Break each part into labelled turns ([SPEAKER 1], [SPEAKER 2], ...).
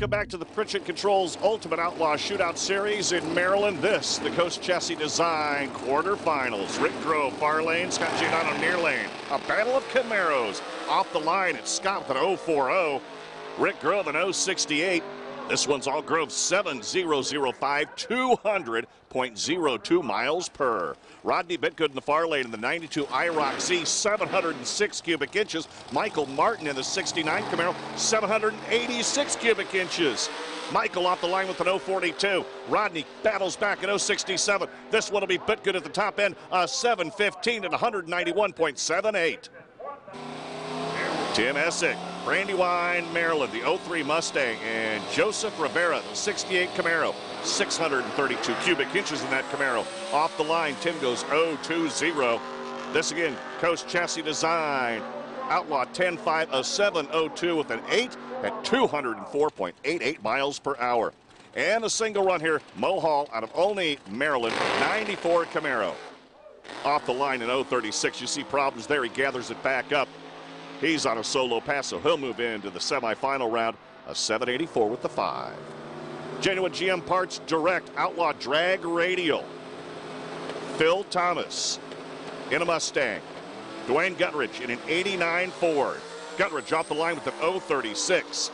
[SPEAKER 1] Welcome back to the Pritchett Controls Ultimate Outlaw Shootout Series in Maryland. This, the Coast Chassis Design quarterfinals. Rick Grove, far lane, Scott Giordano, near lane. A battle of Camaros. Off the line, it's Scott with an 040. Rick Grove an 068. This one's all Grove 7005, 200.02 miles per. Rodney Bitgood in the far lane in the 92 IROC Z, 706 cubic inches. Michael Martin in the 69 Camaro, 786 cubic inches. Michael off the line with an 042. Rodney battles back at 067. This one will be Bitgood at the top end, a 715 at 191.78. Tim Essick, Brandywine, Maryland, the 03 Mustang, and Joseph Rivera, the 68 Camaro, 632 cubic inches in that Camaro. Off the line, Tim goes 020. This again, Coast Chassis Design, Outlaw 10.5, a 702 with an 8 at 204.88 miles per hour. And a single run here, Mo Hall out of Olney, Maryland, 94 Camaro. Off the line in 036, you see problems there, he gathers it back up. He's on a solo pass, so he'll move into the semifinal round, a 784 with the 5. Genuine GM Parts Direct, Outlaw Drag Radial. Phil Thomas in a Mustang. Dwayne Guttridge in an 89 Ford. Guttridge off the line with an 036.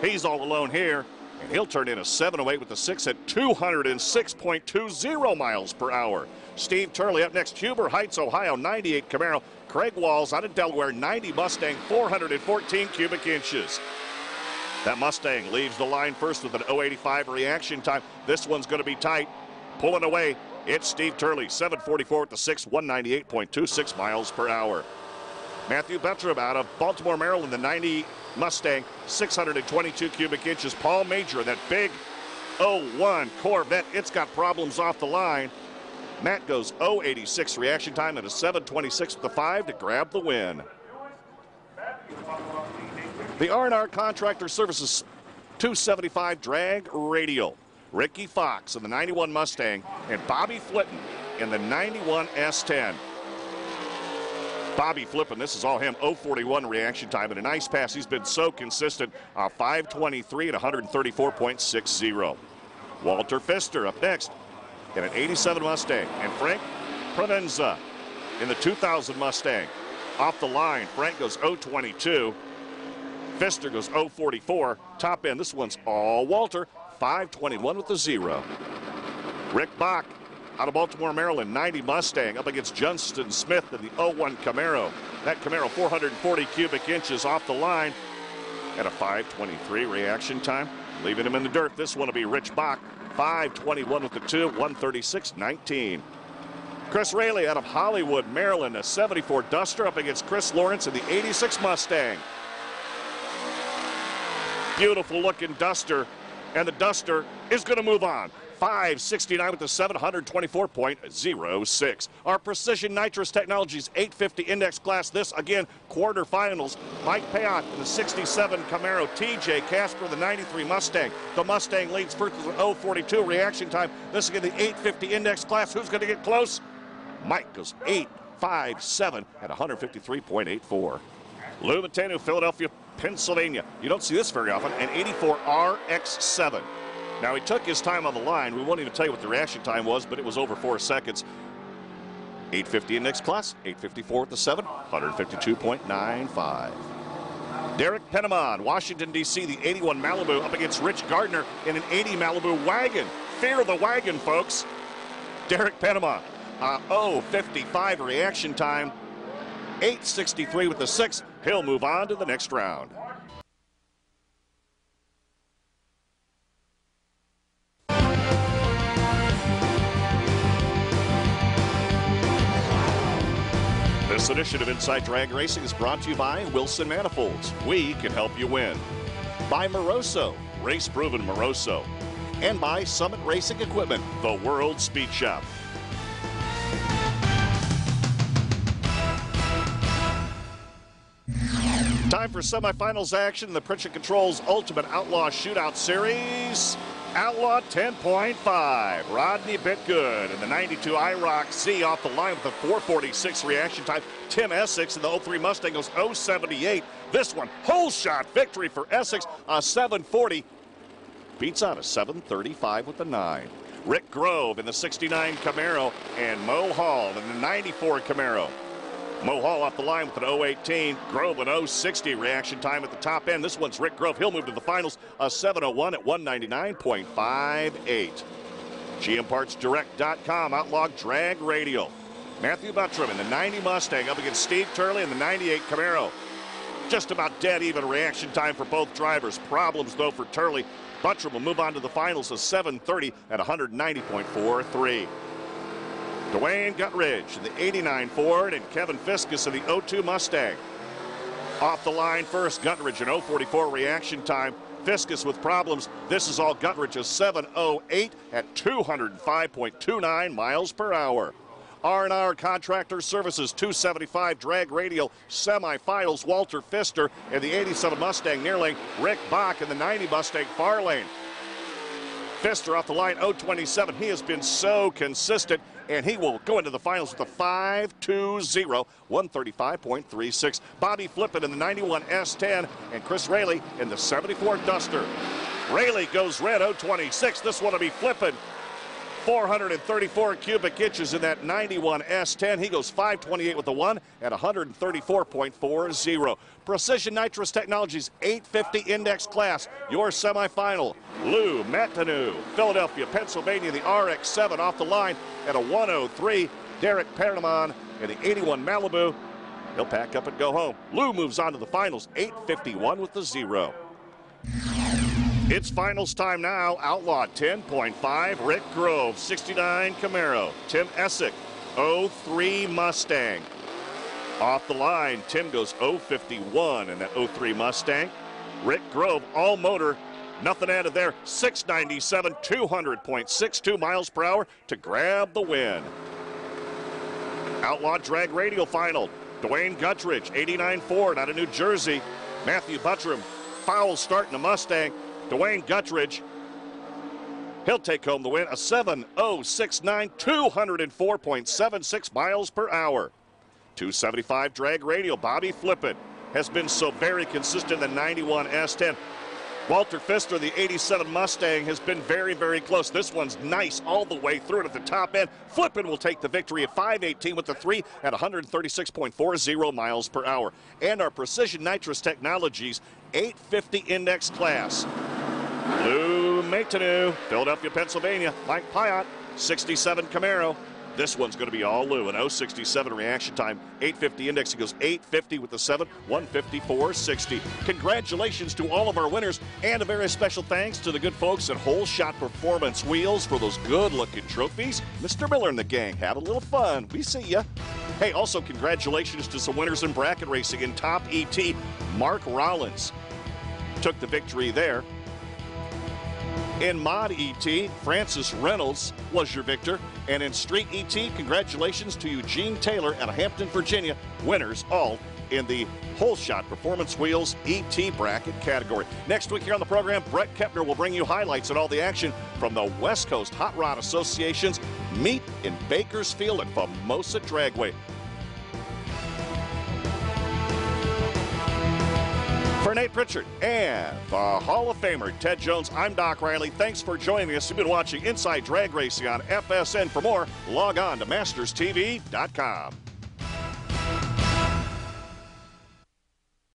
[SPEAKER 1] He's all alone here, and he'll turn in a 708 with the 6 at 206.20 miles per hour. Steve Turley up next, Huber Heights, Ohio, 98 Camaro. Craig Walls out of Delaware, 90 Mustang, 414 cubic inches. That Mustang leaves the line first with an 085 reaction time. This one's going to be tight. Pulling away, it's Steve Turley, 744 with the 6, 198.26 miles per hour. Matthew Bettram out of Baltimore, Maryland, the 90 Mustang, 622 cubic inches. Paul Major, that big 01 Corvette, it's got problems off the line. Matt goes 086 reaction time at a 726 with the 5 to grab the win. The R&R Contractor Services 275 Drag Radial. Ricky Fox in the 91 Mustang and Bobby Flitton in the 91 S10. Bobby Flippin, this is all him, 041 reaction time and a nice pass. He's been so consistent, 523 at 134.60. Walter Pfister up next in an 87 Mustang, and Frank Provenza in the 2000 Mustang. Off the line, Frank goes 022. Pfister goes 044. Top end, this one's all Walter, 521 with the 0. Rick Bach out of Baltimore, Maryland, 90 Mustang up against Johnston Smith in the 01 Camaro. That Camaro, 440 cubic inches off the line at a 523 reaction time. Leaving him in the dirt. This one will be Rich Bach, 521 with the 2, 136.19. Chris Rayleigh out of Hollywood, Maryland, a 74 Duster up against Chris Lawrence in the 86 Mustang. Beautiful looking Duster, and the Duster is going to move on. 569 with the 724.06. Our Precision Nitrous Technologies 850 Index Class. This again, quarterfinals. Mike Payot in the 67 Camaro. TJ Casper, the 93 Mustang. The Mustang leads first with an 042 reaction time. This again, the 850 Index Class. Who's going to get close? Mike goes 857 at 153.84. Lou Matenu, Philadelphia, Pennsylvania. You don't see this very often. An 84 RX7. Now, he took his time on the line. We won't even tell you what the reaction time was, but it was over 4 seconds. 850 Index Class, 854 at the 7, 152.95. Derek Penamon, Washington, D.C., the 81 Malibu up against Rich Gardner in an 80 Malibu wagon. Fear the wagon, folks. Derek Penamon, 055 reaction time, 863 with the 6. He'll move on to the next round. This edition of Inside Drag Racing is brought to you by Wilson Manifolds. We can help you win. By Moroso, race-proven Moroso. And by Summit Racing Equipment, the World Speed Shop. Time for semifinals action in the Pritchett Controls Ultimate Outlaw Shootout Series. Outlaw 10.5. Rodney Bitgood in the 92 IROC Z off the line with a 4:46 reaction time. Tim Essex in the 03 Mustang goes 0:78. This one, whole shot victory for Essex, a 7:40. Beats out a 7:35 with the 9. Rick Grove in the 69 Camaro and Mo Hall in the 94 Camaro. Mo Hall off the line with an 0:18. Grove an 0:60 reaction time at the top end. This one's Rick Grove. He'll move to the finals, a 7:01 at 199.58. GMPartsDirect.com, Outlaw Drag Radial. Matthew Buttram in the 90 Mustang up against Steve Turley in the 98 Camaro. Just about dead even reaction time for both drivers. Problems, though, for Turley. Buttram will move on to the finals, a 7:30 at 190.43. Dwayne Guttridge in the 89 Ford and Kevin Fiskus in the 02 Mustang. Off the line first, Guttridge an 0:44 reaction time. Fiskus with problems. This is all Guttridge, a 7:08 at 205.29 miles per hour. R&R Contractor Services 275 Drag Radial Semifinals. Walter Pfister in the 87 Mustang near lane. Rick Bach in the 90 Mustang far lane. Pfister off the line 0:27. He has been so consistent, and he will go into the finals with a 5:20, 135.36. Bobby Flippin in the 91 S10 and Chris Rayleigh in the 74 Duster. Rayleigh goes red 0:26. This one will be Flippin. 434 cubic inches in that 91 S10. He goes 5:28 with the 1 at 134.40. Precision Nitrous Technologies 850 index class, your semifinal. Lou Matanu, Philadelphia, Pennsylvania, the RX-7 off the line at a 1:03. Derek Perelman in the 81 Malibu. He'll pack up and go home. Lou moves on to the finals, 8:51 with the 0. It's finals time now. Outlaw 10.5, Rick Grove, 69 Camaro. Tim Essick, 03 Mustang. Off the line, Tim goes 0:51 in that 03 Mustang. Rick Grove, all motor, nothing added there. 697, 200.62 miles per hour to grab the win. Outlaw Drag Radial final. Dwayne Guttridge, 89 Ford out of New Jersey. Matthew Buttram, foul start in the Mustang. Dwayne Guttridge, he'll take home the win, a 7:069, 204.76 miles per hour. 275 Drag Radial, Bobby Flippin has been so very consistent in the 91 S10. Walter Pfister, the 87 Mustang, has been very, very close. This one's nice all the way through it at the top end. Flippin will take the victory at 5:18 with the 3 at 136.40 miles per hour. And our Precision Nitrous Technologies 850 index class. Lou Matanu, Philadelphia, Pennsylvania. Mike Pyatt, 67 Camaro. This one's going to be all Lou, an 0:67 reaction time, 850 index. He goes 850 with the 7, 154.60. Congratulations to all of our winners, and a very special thanks to the good folks at Whole Shot Performance Wheels for those good-looking trophies. Mr. Miller and the gang had a little fun. We see ya. Hey, also congratulations to some winners in bracket racing. In Top ET, Mark Rollins took the victory there. In Mod ET, Francis Reynolds was your victor. And in Street ET, congratulations to Eugene Taylor out of Hampton, Virginia. Winners all in the Whole Shot Performance Wheels ET bracket category. Next week here on the program, Brett Kepner will bring you highlights and all the action from the West Coast Hot Rod Association's Meet in Bakersfield at Famosa Dragway. For Nate Pritchett and the Hall of Famer Ted Jones, I'm Doc Riley. Thanks for joining us. You've been watching Inside Drag Racing on FSN. For more, log on to masterstv.com.